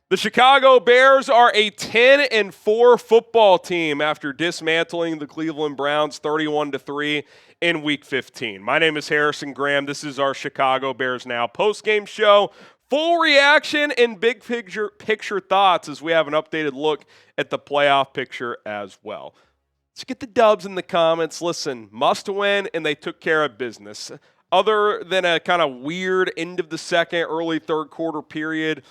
The Chicago Bears are a 10-4 football team after dismantling the Cleveland Browns 31-3 in Week 15. My name is Harrison Graham. This is our Chicago Bears Now post-game show. Full reaction and big picture thoughts as we have an updated look at the playoff picture as well. Let's get the dubs in the comments. Listen, must win, and they took care of business. Other than a kind of weird end of the second, early third quarter period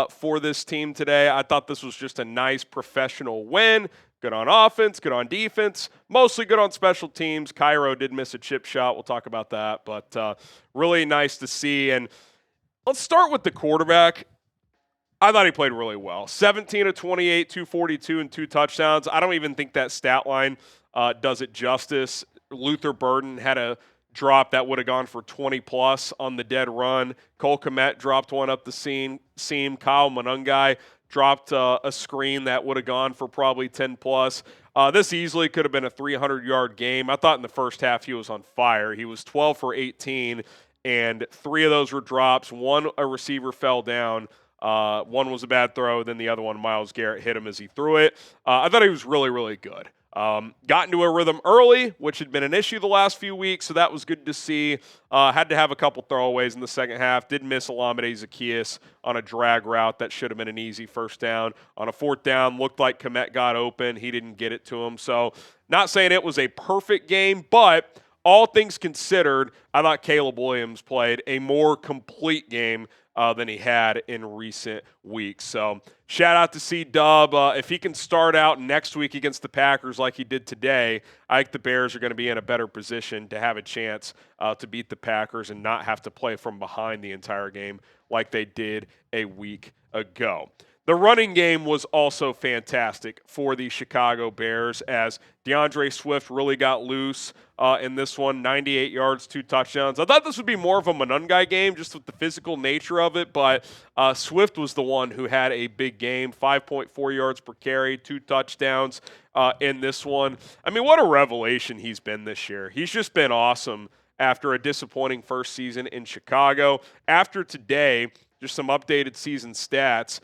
for this team today, I thought this was just a nice professional win. Good on offense, good on defense, mostly good on special teams. Cairo did miss a chip shot. We'll talk about that, but really nice to see. And let's start with the quarterback. I thought he played really well. 17 of 28, 242, and 2 touchdowns. I don't even think that stat line does it justice. Luther Burden had a drop that would have gone for 20-plus on the dead run. Cole Kmet dropped one up the seam. Kyle Monungai dropped a screen that would have gone for probably 10-plus. This easily could have been a 300-yard game. I thought in the first half he was on fire. He was 12 for 18, and 3 of those were drops. One, a receiver fell down. One was a bad throw. Then the other one, Myles Garrett, hit him as he threw it. I thought he was really, really good. Got into a rhythm early, which had been an issue the last few weeks, so that was good to see. Had to have a couple throwaways in the second half. Did miss Olamide Zaccheaus on a drag route that should have been an easy first down. On a fourth down, looked like Kmet got open. He didn't get it to him. So not saying it was a perfect game, but all things considered, I thought Caleb Williams played a more complete game than he had in recent weeks. So shout out to C-Dub. If he can start out next week against the Packers like he did today, I think the Bears are going to be in a better position to have a chance to beat the Packers and not have to play from behind the entire game like they did a week ago. The running game was also fantastic for the Chicago Bears as DeAndre Swift really got loose in this one, 98 yards, 2 touchdowns. I thought this would be more of a Monungai game just with the physical nature of it, but Swift was the one who had a big game, 5.4 yards per carry, 2 touchdowns in this one. I mean, what a revelation he's been this year. He's just been awesome after a disappointing first season in Chicago. After today, just some updated season stats.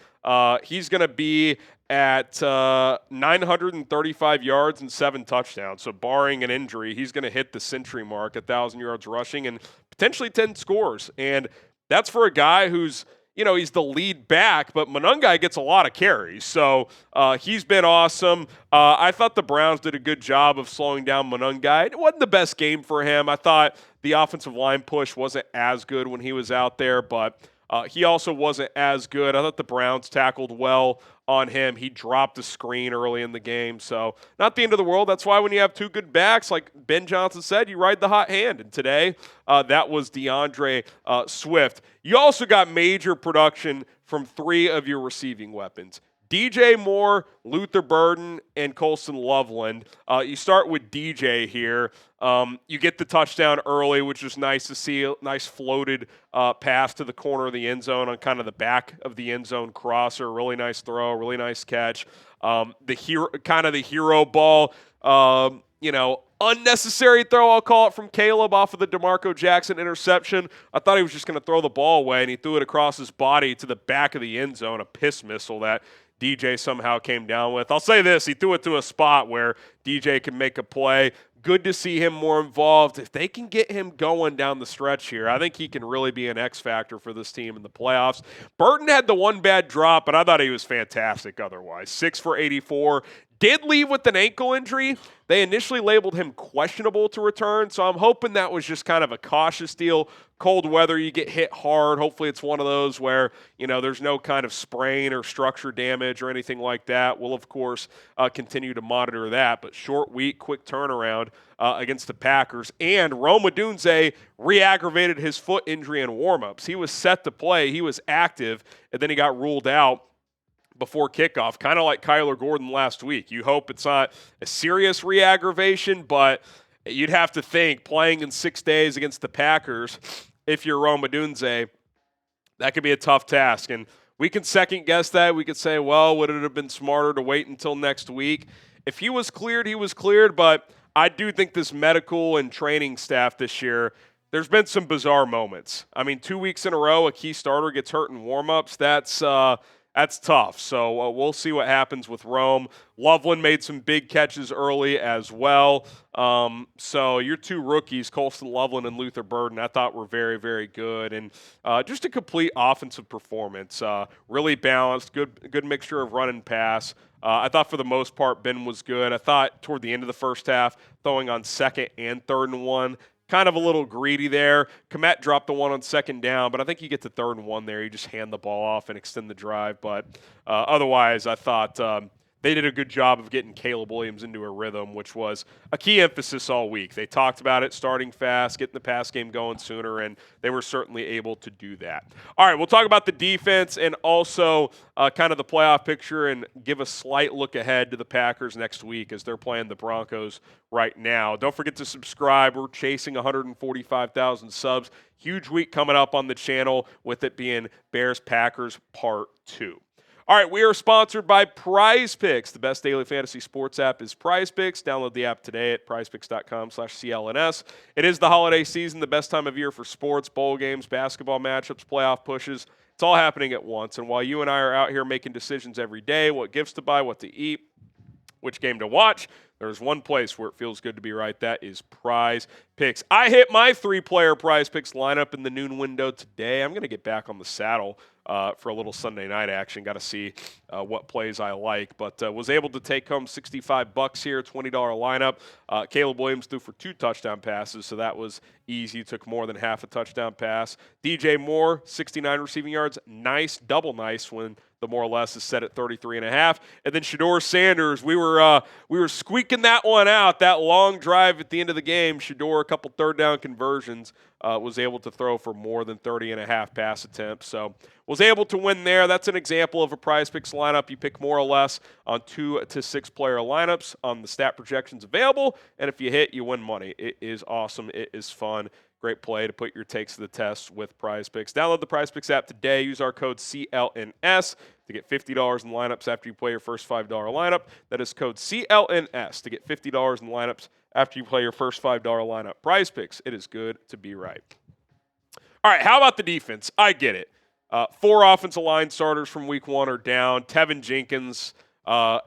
He's going to be at 935 yards and 7 touchdowns. So barring an injury, he's going to hit the century mark, 1,000 yards rushing, and potentially 10 scores. And that's for a guy who's, he's the lead back, but Monungai gets a lot of carries. So he's been awesome. I thought the Browns did a good job of slowing down Monungai. It wasn't the best game for him. I thought the offensive line push wasn't as good when he was out there, but he also wasn't as good. I thought the Browns tackled well on him. He dropped a screen early in the game, so not the end of the world. That's why when you have 2 good backs, like Ben Johnson said, you ride the hot hand. And today, that was DeAndre Swift. You also got major production from 3 of your receiving weapons. DJ Moore, Luther Burden, and Colston Loveland. You start with DJ here. You get the touchdown early, which was nice to see. A nice floated pass to the corner of the end zone on kind of the back of the end zone crosser. Really nice throw, really nice catch. The hero ball, unnecessary throw, I'll call it, from Caleb off of the DeMarco Jackson interception. I thought he was just going to throw the ball away, and he threw it across his body to the back of the end zone, a piss missile that DJ somehow came down with. I'll say this, he threw it to a spot where DJ can make a play. Good to see him more involved. If they can get him going down the stretch here, I think he can really be an X factor for this team in the playoffs. Burton had the one bad drop, but I thought he was fantastic otherwise. 6 for 84. Did leave with an ankle injury. They initially labeled him questionable to return, so I'm hoping that was just kind of a cautious deal. Cold weather, you get hit hard. Hopefully it's one of those where, there's no kind of sprain or structure damage or anything like that. We'll, of course, continue to monitor that. But short week, quick turnaround against the Packers. And Rome Odunze re-aggravated his foot injury in warmups. He was set to play. He was active, and then he got ruled out before kickoff, kind of like Kyler Gordon last week. You hope it's not a serious re-aggravation, but you'd have to think playing in 6 days against the Packers, if you're Rome Odunze, that could be a tough task. And we can second guess that. We could say, well, would it have been smarter to wait until next week? If he was cleared, he was cleared, but I do think this medical and training staff this year, there's been some bizarre moments. I mean, 2 weeks in a row, a key starter gets hurt in warmups. That's tough. So we'll see what happens with Rome. Loveland made some big catches early as well. So your two rookies, Colston Loveland and Luther Burden, I thought were very, very good. And just a complete offensive performance. Really balanced, good mixture of run and pass. I thought for the most part, Ben was good. I thought toward the end of the first half, throwing on 2nd and 3rd and 1, kind of a little greedy there. Komet dropped the one on 2nd down, but I think you get to 3rd and 1 there. You just hand the ball off and extend the drive. But otherwise, I thought they did a good job of getting Caleb Williams into a rhythm, which was a key emphasis all week. They talked about it starting fast, getting the pass game going sooner, and they were certainly able to do that. All right, we'll talk about the defense and also kind of the playoff picture and give a slight look ahead to the Packers next week as they're playing the Broncos right now. Don't forget to subscribe. We're chasing 145,000 subs. Huge week coming up on the channel, with it being Bears-Packers Part 2. All right, we are sponsored by Prize Picks. The best daily fantasy sports app is Prize Picks. Download the app today at prizepicks.com/CLNS. It is the holiday season, the best time of year for sports, bowl games, basketball matchups, playoff pushes. It's all happening at once. And while you and I are out here making decisions every day, what gifts to buy, what to eat, which game to watch, there's one place where it feels good to be right. That is Prize Picks. I hit my 3-player Prize Picks lineup in the noon window today. I'm going to get back on the saddle for a little Sunday night action. Got to see what plays I like, but was able to take home $65 here, $20 lineup. Caleb Williams threw for 2 touchdown passes, so that was easy. Took more than half a touchdown pass. DJ Moore, 69 receiving yards. Nice, double nice when the more or less is set at 33.5. And then Shedeur Sanders, we were squeaking that one out. That long drive at the end of the game, Shedeur, a couple 3rd down conversions, was able to throw for more than 30.5 pass attempts. So was able to win there. That's an example of a Prize Picks lineup. You pick more or less on 2 to 6 player lineups on the stat projections available, and if you hit, you win money. It is awesome. It is fun. Great play to put your takes to the test with Prize Picks. Download the Prize Picks app today. Use our code CLNS to get $50 in lineups after you play your first $5 lineup. That is code CLNS to get $50 in lineups after you play your first $5 lineup. Prize Picks, it is good to be right. All right, how about the defense? I get it. 4 offensive line starters from week 1 are down. Tevin Jenkins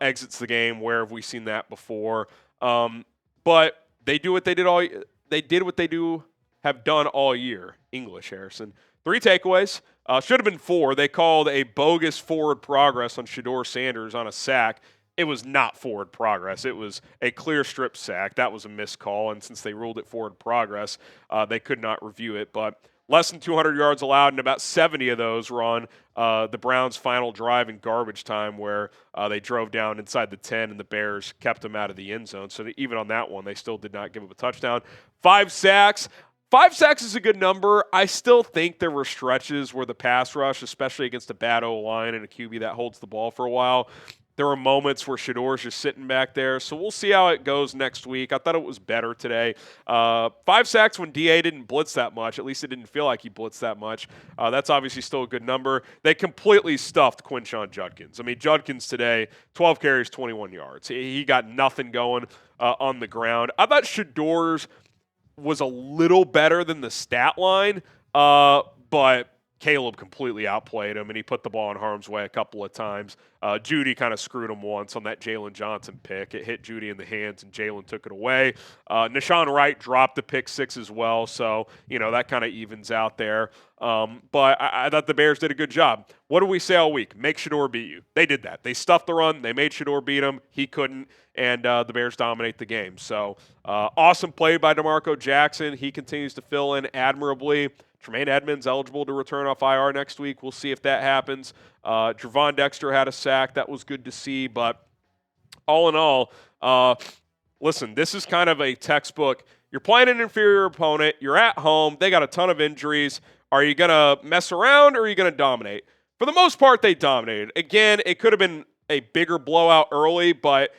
exits the game. Where have we seen that before? But they do what they did all. They did what they have done all year. English, Harrison. 3 takeaways. Should have been 4. They called a bogus forward progress on Shedeur Sanders on a sack. It was not forward progress. It was a clear strip sack. That was a missed call, and since they ruled it forward progress, they could not review it. But less than 200 yards allowed, and about 70 of those were on the Browns' final drive in garbage time, where they drove down inside the 10 and the Bears kept them out of the end zone. So even on that one, they still did not give up a touchdown. 5 sacks. 5 sacks is a good number. I still think there were stretches where the pass rush, especially against a bad O-line and a QB that holds the ball for a while, there were moments where Shedeur's just sitting back there. So we'll see how it goes next week. I thought it was better today. 5 sacks when DA didn't blitz that much. At least it didn't feel like he blitzed that much. That's obviously still a good number. They completely stuffed Quinshon Judkins. I mean, Judkins today, 12 carries, 21 yards. He got nothing going on the ground. I thought Shedeur's was a little better than the stat line, but Caleb completely outplayed him, and he put the ball in harm's way a couple of times. Judy kind of screwed him once on that Jalen Johnson pick. It hit Judy in the hands, and Jalen took it away. Nashawn Wright dropped the pick 6 as well, so that kind of evens out there. But I thought the Bears did a good job. What do we say all week? Make Shedeur beat you. They did that. They stuffed the run. They made Shedeur beat him. He couldn't, and the Bears dominate the game. So awesome play by DeMarco Jackson. He continues to fill in admirably. Tremaine Edmonds eligible to return off IR next week. We'll see if that happens. Javon Dexter had a sack. That was good to see. But all in all, listen, this is kind of a textbook. You're playing an inferior opponent. You're at home. They got a ton of injuries. Are you going to mess around or are you going to dominate? For the most part, they dominated. Again, it could have been a bigger blowout early, but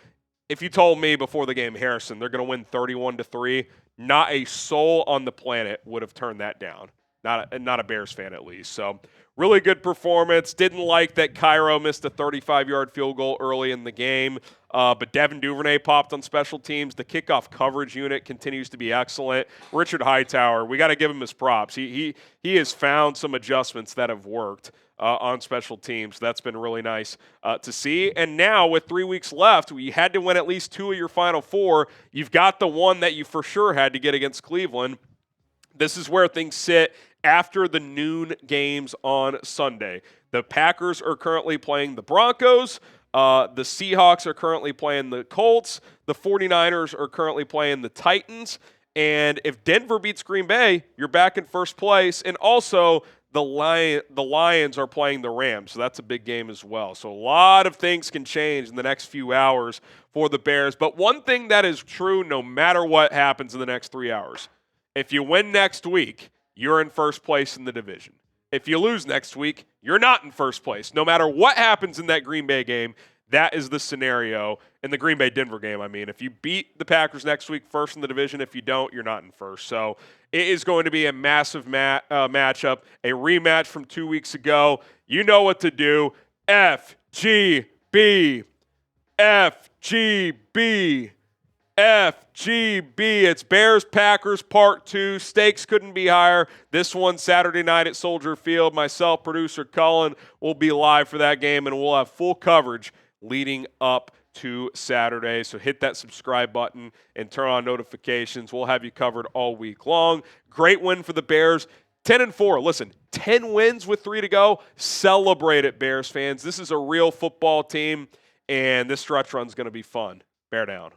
if you told me before the game, Harrison, they're going to win 31-3, not a soul on the planet would have turned that down. not a Bears fan at least. So really good performance. Didn't like that Cairo missed a 35-yard field goal early in the game, but Devin Duvernay popped on special teams. The kickoff coverage unit continues to be excellent. Richard Hightower, we got to give him his props. He has found some adjustments that have worked on special teams. That's been really nice to see. And now with 3 weeks left, you had to win at least 2 of your final 4. You've got the one that you for sure had to get against Cleveland. This is where things sit after the noon games on Sunday. The Packers are currently playing the Broncos. The Seahawks are currently playing the Colts. The 49ers are currently playing the Titans. And if Denver beats Green Bay, you're back in first place. And also, the Lions are playing the Rams, so that's a big game as well. So a lot of things can change in the next few hours for the Bears. But one thing that is true no matter what happens in the next 3 hours, if you win next week, you're in first place in the division. If you lose next week, you're not in first place. No matter what happens in that Green Bay game, that is the scenario. In the Green Bay-Denver game, I mean, if you beat the Packers next week, first in the division. If you don't, you're not in first. So it is going to be a massive matchup, a rematch from 2 weeks ago. You know what to do. FGB. FGB. FGB. It's Bears-Packers Part 2. Stakes couldn't be higher. This one Saturday night at Soldier Field. Myself, producer Cullen, will be live for that game, and we'll have full coverage leading up to Saturday. So hit that subscribe button and turn on notifications. We'll have you covered all week long. Great win for the Bears. 10-4. Listen, 10 wins with 3 to go. Celebrate it, Bears fans. This is a real football team, and this stretch run's going to be fun. Bear down.